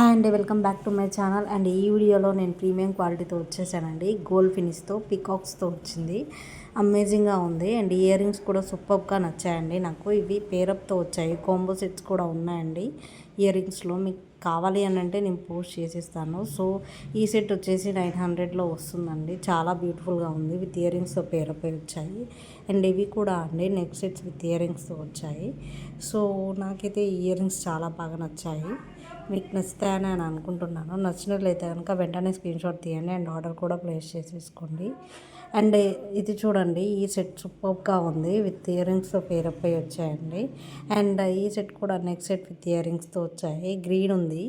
Hi అండి, welcome back to my channel. And ఈ వీడియోలో నేను ప్రీమియం క్వాలిటీతో వచ్చేసానండి. గోల్డ్ ఫినిష్తో పికాక్స్తో వచ్చింది. అమేజింగ్గా ఉంది. అండ్ ఇయర్ రింగ్స్ కూడా సూపర్గా నచ్చాయండి నాకు. ఇవి పేరప్తో వచ్చాయి. కాంబో సెట్స్ కూడా ఉన్నాయండి ఇయర్ రింగ్స్లో. మీకు కావాలి అని అంటే నేను పోస్ట్ చేసిస్తాను. సో ఈ సెట్ వచ్చేసి 900లో వస్తుందండి. చాలా బ్యూటిఫుల్గా ఉంది. విత్ ఇయర్ రింగ్స్తో పేరప్ వచ్చాయి. అండ్ ఇవి కూడా అండి నెక్ సెట్స్ విత్ ఇయర్ రింగ్స్తో వచ్చాయి. సో నాకైతే ఈ ఇయర్ రింగ్స్ చాలా బాగా నచ్చాయి. మీకు నచ్చుతాయని నేను అనుకుంటున్నాను. నచ్చినట్లయితే కనుక వెంటనే స్క్రీన్షాట్ తీయండి అండ్ ఆర్డర్ కూడా ప్లేస్ చేసేసుకోండి. అండ్ ఇది చూడండి, ఈ సెట్ సూపర్గా ఉంది. విత్ ఇయర్ రింగ్స్తో పేరప్ అయి వచ్చాయండి. అండ్ ఈ సెట్ కూడా నెక్స్ట్ సెట్ విత్ ఇయర్ రింగ్స్తో వచ్చాయి. గ్రీన్ ఉంది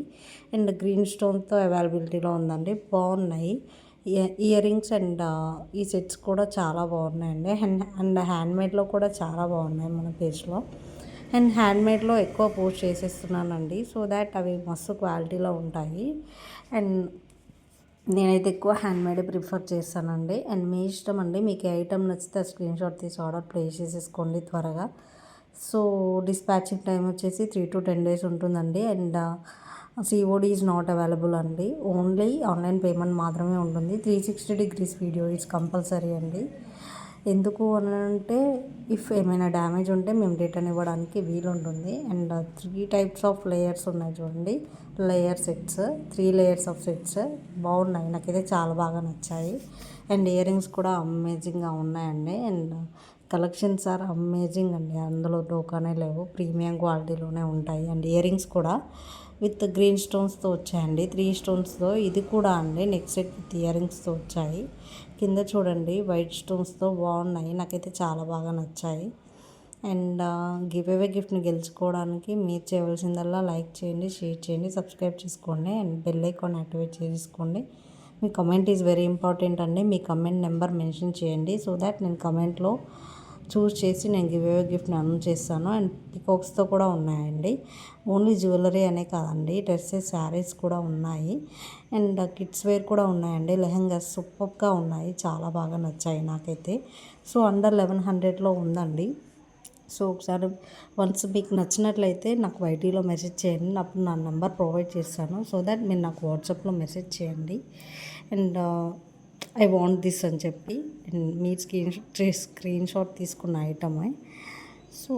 అండ్ గ్రీన్ స్టోన్తో అవైలబిలిటీలో ఉందండి. బాగున్నాయి ఇయర్ రింగ్స్. అండ్ ఈ సెట్స్ కూడా చాలా బాగున్నాయండి. అండ్ హ్యాండ్మేడ్లో కూడా చాలా బాగున్నాయి మన పేజ్లో. అండ్ హ్యాండ్మేడ్లో ఎక్కువ పోస్ట్ చేసేస్తున్నానండి, సో దాట్ అవి మస్తు క్వాలిటీలో ఉంటాయి. అండ్ నేనైతే ఎక్కువ హ్యాండ్మేడ్ ప్రిఫర్ చేస్తానండి. అండ్ మీ ఇష్టం అండి, మీకు ఏ ఐటమ్ నచ్చితే స్క్రీన్షాట్ తీసి ఆర్డర్ ప్లేస్ చేసేసుకోండి త్వరగా. సో డిస్పాచింగ్ టైం వచ్చేసి 3 to 10 days ఉంటుందండి. And COD is not available అండి. ఓన్లీ ఆన్లైన్ పేమెంట్ మాత్రమే ఉంటుంది. 360 degrees వీడియో ఈజ్ కంపల్సరీ అండి. ఎందుకు అని అంటే ఇఫ్ ఏమైనా డ్యామేజ్ ఉంటే మేము రిటర్న్ ఇవ్వడానికి వీలుంటుంది. అండ్ 3 types ఆఫ్ లేయర్స్ ఉన్నాయి చూడండి, layer sets, 3 layers of sets బాగున్నాయి. నాకైతే చాలా బాగా నచ్చాయి. అండ్ ఇయర్ రింగ్స్ కూడా అమేజింగ్గా ఉన్నాయండి. అండ్ కలెక్షన్స్ ఆర్ అమేజింగ్ అండి. అందులో డోకానే లేవు, ప్రీమియం క్వాలిటీలోనే ఉంటాయి. అండ్ ఇయర్ రింగ్స్ కూడా విత్ గ్రీన్ స్టోన్స్తో వచ్చాయండి, 3 stonesతో. ఇది కూడా అండి నెక్స్ట్ సెట్ విత్ ఇయర్ రింగ్స్తో వచ్చాయి. కింద చూడండి వైట్ స్టోన్స్తో బాగున్నాయి. నాకైతే చాలా బాగా నచ్చాయి. అండ్ గివ్ అవే గిఫ్ట్ని గెలుచుకోవడానికి మీరు చేయవలసిందల్లా లైక్ చేయండి, షేర్ చేయండి, సబ్స్క్రైబ్ చేసుకోండి అండ్ బెల్ ఐకాన్ యాక్టివేట్ చేసుకోండి. మీ కమెంట్ ఈజ్ వెరీ ఇంపార్టెంట్ అండి. మీ కమెంట్ నెంబర్ మెన్షన్ చేయండి, సో దాట్ నేను కమెంట్లో చూస్ చేసి నేను గివ్ అవే గిఫ్ట్ని అనౌన్స్ చేస్తాను. అండ్ పికాక్స్తో కూడా ఉన్నాయండి. ఓన్లీ జ్యువెలరీ అనే కాదండి, డ్రెస్సెస్, శారీస్ కూడా ఉన్నాయి. అండ్ కిడ్స్ వేర్ కూడా ఉన్నాయండి. లెహంగాస్ సూపర్గా ఉన్నాయి, చాలా బాగా నచ్చాయి నాకైతే. సో అండర్ 1100లో ఉందండి. సో ఒకసారి వన్స్ మీకు నచ్చినట్లయితే నాకు వైటీలో మెసేజ్ చేయండి. అప్పుడు నా నెంబర్ ప్రొవైడ్ చేస్తాను, సో దట్ మీరు నాకు వాట్సాప్లో మెసేజ్ చేయండి. అండ్ ఐ వాంట్ దిస్ అని చెప్పి. అండ్ మీరు స్క్రీన్ షాట్ తీసుకున్న ఐటమే. సో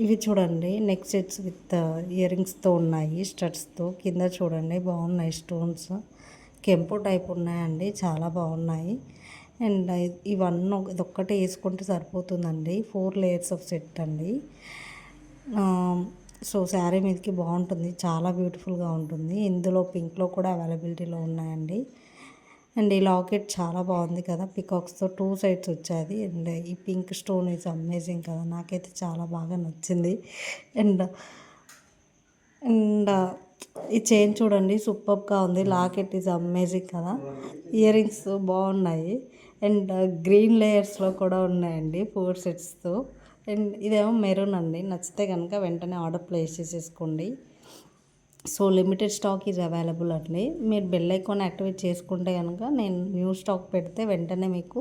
ఇవి చూడండి నెక్ సెట్స్ విత్ ఇయర్ రింగ్స్తో ఉన్నాయి, స్టడ్స్తో. కింద చూడండి బాగున్నాయి స్టోన్స్, కెంపు టైప్ ఉన్నాయండి, చాలా బాగున్నాయి. అండ్ ఇవన్నీ ఇదొక్కటే వేసుకుంటే సరిపోతుందండి. 4 layers ఆఫ్ సెట్ అండి. సో శారీ మీదకి బాగుంటుంది, చాలా బ్యూటిఫుల్గా ఉంటుంది. ఇందులో పింక్లో కూడా అవైలబిలిటీలో ఉన్నాయండి. అండ్ ఈ లాకెట్ చాలా బాగుంది కదా, పికాక్స్తో 2 sides వచ్చేది. అండ్ ఈ పింక్ స్టోన్ ఈజ్ అమేజింగ్ కదా, నాకైతే చాలా బాగా నచ్చింది. అండ్ అండ్ ఈ చైన్ చూడండి సూపర్గా ఉంది. లాకెట్ ఈజ్ అమేజింగ్ కదా, ఇయర్ రింగ్స్ బాగున్నాయి. అండ్ గ్రీన్ లేయర్స్లో కూడా ఉన్నాయండి 4 setsతో. అండ్ ఇదేమో మెరూన్ అండి. నచ్చితే కనుక వెంటనే ఆర్డర్ ప్లేస్ చేసేసుకోండి. So limited stock is available అండి. మీరు బెల్ ఐకాన్ యాక్టివేట్ చేసుకుంటే కనుక నేను న్యూ స్టాక్ పెడితే వెంటనే మీకు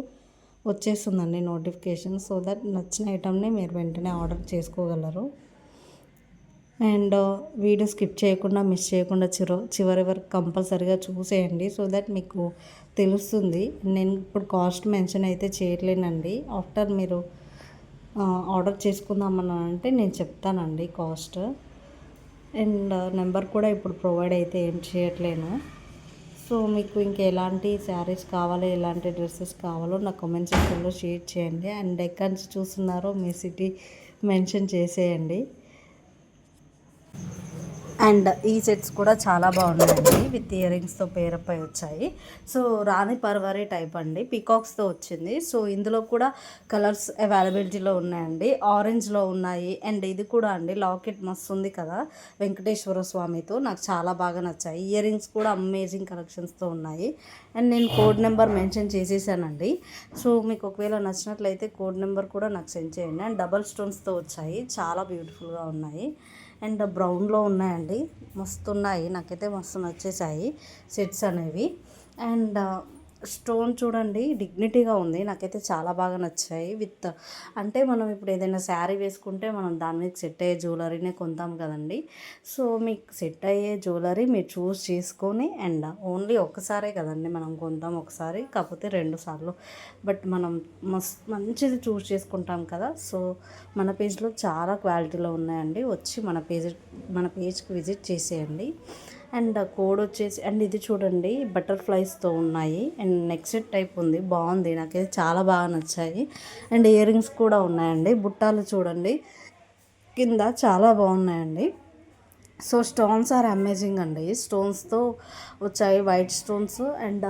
వచ్చేస్తుందండి నోటిఫికేషన్, సో దట్ నచ్చిన ఐటమ్ని మీరు వెంటనే ఆర్డర్ చేసుకోగలరు. అండ్ వీడియో స్కిప్ చేయకుండా, మిస్ చేయకుండా చివరి వరకు కంపల్సరీగా చూసేయండి, సో దట్ మీకు తెలుస్తుంది. నేను ఇప్పుడు కాస్ట్ మెన్షన్ అయితే చేయట్లేనండి. ఆఫ్టర్ మీరు ఆర్డర్ చేసుకుందామని అంటే నేను చెప్తానండి కాస్ట్. అండ్ నెంబర్ కూడా ఇప్పుడు ప్రొవైడ్ అయితే ఏం చేయట్లేను. సో మీకు ఇంకా ఎలాంటి శారీస్ కావాలో, ఎలాంటి డ్రెస్సెస్ కావాలో నా కామెంట్ సెక్షన్లో షేర్ చేయండి. అండ్ ఎక్కడి నుంచి చూస్తున్నారో మీ సిటీ మెన్షన్ చేసేయండి. అండ్ ఈ సెట్స్ కూడా చాలా బాగున్నాయండి. విత్ ఇయర్ రింగ్స్తో పేరప్ అయి వచ్చాయి. సో రాణి పర్వరీ టైప్ అండి, పికాక్స్తో వచ్చింది. సో ఇందులో కూడా కలర్స్ అవైలబిలిటీలో ఉన్నాయండి. ఆరెంజ్లో ఉన్నాయి. అండ్ ఇది కూడా అండి లాకెట్ మస్తు ఉంది కదా, వెంకటేశ్వర స్వామితో, నాకు చాలా బాగా నచ్చాయి. ఇయర్ రింగ్స్ కూడా అమేజింగ్ కలెక్షన్స్తో ఉన్నాయి. అండ్ నేను కోడ్ నెంబర్ మెన్షన్ చేసేసానండి. సో మీకు ఒకవేళ నచ్చినట్లయితే కోడ్ నెంబర్ కూడా నాకు సెండ్ చేయండి. అండ్ డబల్ స్టోన్స్తో వచ్చాయి, చాలా బ్యూటిఫుల్గా ఉన్నాయి. అండ్ బ్రౌన్లో ఉన్నాయండి, మస్తు ఉన్నాయి. నాకైతే మస్తు నచ్చేసాయి సెట్స్ అనేవి. అండ్ స్టోన్ చూడండి డిగ్నిటీగా ఉంది. నాకైతే చాలా బాగా నచ్చాయి. అంటే మనం ఇప్పుడు ఏదైనా శారీ వేసుకుంటే మనం దాని మీద సెట్ అయ్యే జ్యువెలరీనే కొంటాం కదండి. సో మీకు సెట్ అయ్యే జ్యువెలరీ మీరు చూస్ చేసుకొని అండ్ ఓన్లీ ఒక్కసారే కదండి మనం కొంటాం, ఒకసారి కాకపోతే 2 సార్లు. బట్ మనం మంచిది చూస్ చేసుకుంటాం కదా. సో మన పేజ్లో చాలా క్వాలిటీలో ఉన్నాయండి. వచ్చి మన పేజ్కి విజిట్ చేసేయండి. అండ్ కోడ్ వచ్చేసి అండ్ ఇది చూడండి బటర్ఫ్లైస్తో ఉన్నాయి అండ్ నెక్ సెట్ టైప్ ఉంది, బాగుంది, నాకైతే చాలా బాగా నచ్చాయి. అండ్ ఇయర్ రింగ్స్ కూడా ఉన్నాయండి. బుట్టాలు చూడండి కింద చాలా బాగున్నాయండి. సో స్టోన్స్ ఆర్ అమేజింగ్ అండి. స్టోన్స్తో వచ్చాయి, వైట్ స్టోన్స్ అండ్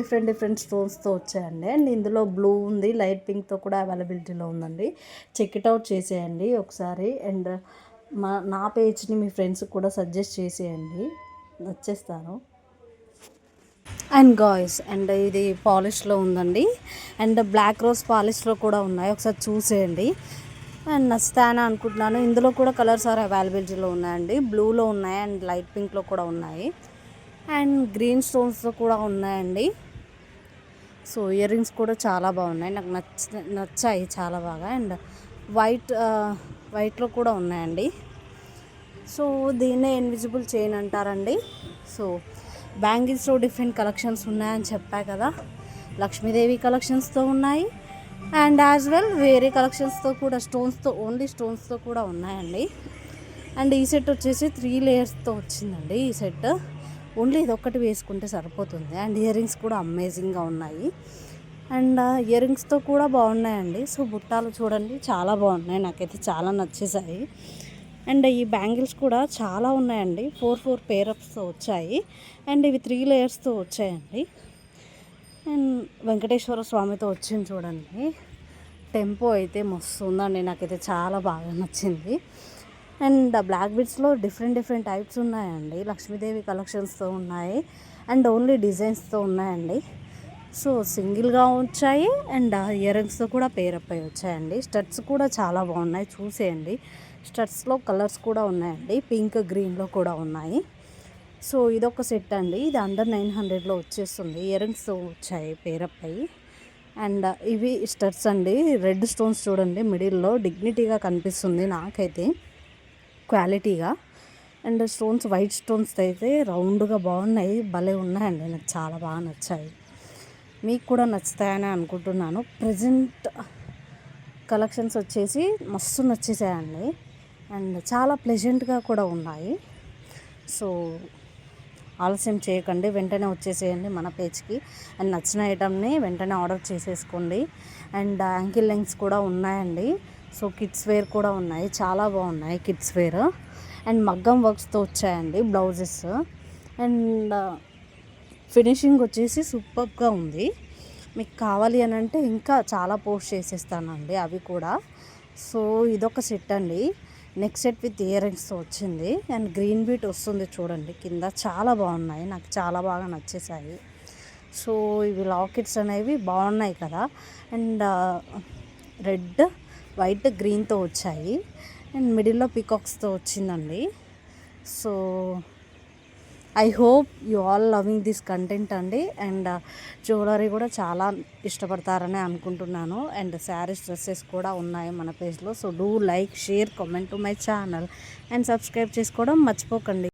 డిఫరెంట్ స్టోన్స్తో వచ్చాయండి. అండ్ ఇందులో బ్లూ ఉంది, లైట్ పింక్తో కూడా అవైలబిలిటీలో ఉందండి. చెక్ ఇట్ అవుట్ చేసేయండి ఒకసారి. అండ్ నా పేజ్ని మీ ఫ్రెండ్స్కి కూడా సజెస్ట్ చేసేయండి, నచ్చేస్తాను. అండ్ గాయ్స్ అండ్ ఇది పాలిష్లో ఉందండి. అండ్ బ్లాక్ రోజ్ పాలిష్లో కూడా ఉన్నాయి, ఒకసారి చూసేయండి. అండ్ నచ్చుతాయని అనుకుంటున్నాను. ఇందులో కూడా కలర్స్ ఆర్ అవైలబిలిటీలో ఉన్నాయండి. బ్లూలో ఉన్నాయి అండ్ లైట్ పింక్లో కూడా ఉన్నాయి అండ్ గ్రీన్ స్టోన్స్తో కూడా ఉన్నాయండి. సో ఇయర్ రింగ్స్ కూడా చాలా బాగున్నాయి, నాకు నచ్చాయి చాలా బాగా. అండ్ వైట్లో కూడా ఉన్నాయండి. సో దీన్నే ఇన్విజిబుల్ చైన్ అంటారండి. సో బ్యాంగిల్స్లో డిఫరెంట్ కలెక్షన్స్ ఉన్నాయని చెప్పా కదా. లక్ష్మీదేవి కలెక్షన్స్తో ఉన్నాయి అండ్ యాజ్ వెల్ వేరే కలెక్షన్స్తో కూడా ఓన్లీ స్టోన్స్తో కూడా ఉన్నాయండి. అండ్ ఈ సెట్ వచ్చేసి 3 లేయర్స్తో వచ్చిందండి. ఈ సెట్ ఓన్లీ ఇది ఒక్కటి వేసుకుంటే సరిపోతుంది. అండ్ ఇయర్ రింగ్స్ కూడా అమేజింగ్గా ఉన్నాయి అండ్ ఇయర్ రింగ్స్తో కూడా బాగున్నాయండి. సో బుట్టాలు చూడండి చాలా బాగున్నాయి, నాకైతే చాలా నచ్చేసాయి. అండ్ ఈ బ్యాంగిల్స్ కూడా చాలా ఉన్నాయండి. 4 పేరప్స్తో వచ్చాయి అండ్ ఇవి 3 లేయర్స్తో వచ్చాయండి. అండ్ వెంకటేశ్వర స్వామితో వచ్చింది చూడండి. టెంపో అయితే మస్తు ఉందండి, నాకైతే చాలా బాగా నచ్చింది. అండ్ బ్లాక్ బీడ్స్లో డిఫరెంట్ టైప్స్ ఉన్నాయండి. లక్ష్మీదేవి కలెక్షన్స్తో ఉన్నాయి అండ్ ఓన్లీ డిజైన్స్తో ఉన్నాయండి. సో సింగిల్గా వచ్చాయి అండ్ ఇయర్ రింగ్స్తో కూడా పేరప్ అయి వచ్చాయండి. స్టడ్స్ కూడా చాలా బాగున్నాయి, చూసేయండి. స్టడ్స్లో కలర్స్ కూడా ఉన్నాయండి, పింక్ గ్రీన్లో కూడా ఉన్నాయి. సో ఇదొక సెట్ అండి, ఇది అండర్ 900లో వచ్చేస్తుంది. ఇయర్ రింగ్స్ వచ్చాయి పేరప్ అయ్యి. అండ్ ఇవి స్టడ్స్ అండి. రెడ్ స్టోన్స్ చూడండి మిడిల్లో డిగ్నిటీగా కనిపిస్తుంది నాకైతే క్వాలిటీగా. అండ్ స్టోన్స్ వైట్ స్టోన్స్ అయితే రౌండ్గా బాగున్నాయి, భలే ఉన్నాయండి, నాకు చాలా బాగా నచ్చాయి. మీకు కూడా నచ్చుతాయని అనుకుంటున్నాను. ప్రజెంట్ కలెక్షన్స్ వచ్చేసి మస్తు నచ్చేసాయండి అండ్ చాలా ప్లెజెంట్గా కూడా ఉన్నాయి. సో ఆలస్యం చేయకండి, వెంటనే వచ్చేసేయండి మన పేజ్కి. అండ్ నచ్చిన ఐటమ్ని వెంటనే ఆర్డర్ చేసేసుకోండి. అండ్ యాంకిల్ లెంగ్స్ కూడా ఉన్నాయండి. సో కిడ్స్ వేర్ కూడా ఉన్నాయి, చాలా బాగున్నాయి కిడ్స్ వేర్. అండ్ మగ్గం వర్క్స్తో వచ్చాయండి బ్లౌజెస్. అండ్ ఫినిషింగ్ వచ్చేసి సూపర్గా ఉంది. మీకు కావాలి అని అంటే ఇంకా చాలా పోస్ట్ చేసేస్తానండి అవి కూడా. సో ఇదొక సెట్ అండి, నెక్ సెట్ విత్ ఇయర్ రింగ్స్తో వచ్చింది అండ్ గ్రీన్ బీట్ వస్తుంది చూడండి కింద, చాలా బాగున్నాయి, నాకు చాలా బాగా నచ్చేసాయి. సో ఇవి లాకెట్స్ అనేవి బాగున్నాయి కదా. అండ్ రెడ్ వైట్ గ్రీన్తో వచ్చాయి అండ్ మిడిల్లో పీకాక్స్తో వచ్చిందండి. So I hope you all loving this content అండి. అండ్ జ్యువెలరీ కూడా చాలా ఇష్టపడతారని అనుకుంటున్నాను. అండ్ శారీస్ డ్రెస్సెస్ కూడా ఉన్నాయి మన పేజ్లో. So do like, share, comment to my channel and subscribe చేసుకోవడం మర్చిపోకండి.